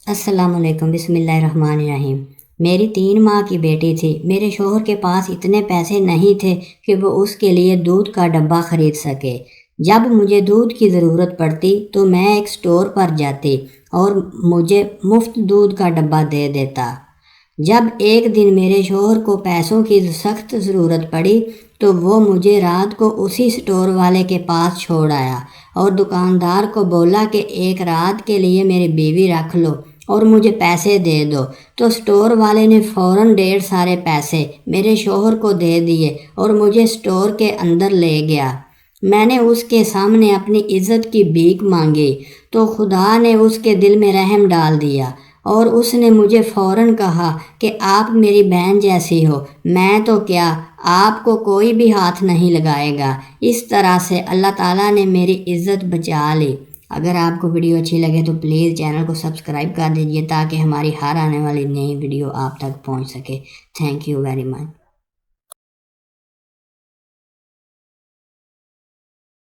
السلام علیکم، بسم اللہ الرحمن الرحیم۔ میری 3 ماہ کی بیٹی تھی۔ میرے شوہر کے پاس اتنے پیسے نہیں تھے کہ وہ اس کے لیے دودھ کا ڈبہ خرید سکے۔ جب مجھے دودھ کی ضرورت پڑتی تو میں ایک سٹور پر جاتی اور مجھے مفت دودھ کا ڈبہ دے دیتا۔ جب ایک دن میرے شوہر کو پیسوں کی سخت ضرورت پڑی تو وہ مجھے رات کو اسی سٹور والے کے پاس چھوڑ آیا اور دکاندار کو بولا کہ ایک رات کے لیے میری بیوی رکھ لو اور مجھے پیسے دے دو، تو سٹور والے نے فوراً ڈھیر سارے پیسے میرے شوہر کو دے دیے اور مجھے سٹور کے اندر لے گیا۔ میں نے اس کے سامنے اپنی عزت کی بھیک مانگی تو خدا نے اس کے دل میں رحم ڈال دیا اور اس نے مجھے فوراً کہا کہ آپ میری بہن جیسی ہو، میں تو کیا، آپ کو کوئی بھی ہاتھ نہیں لگائے گا۔ اس طرح سے اللہ تعالیٰ نے میری عزت بچا لی۔ اگر آپ کو ویڈیو اچھی لگے تو پلیز چینل کو سبسکرائب کر دیجیے تاکہ ہماری ہر آنے والی نئی ویڈیو آپ تک پہنچ سکے۔ Thank you very much.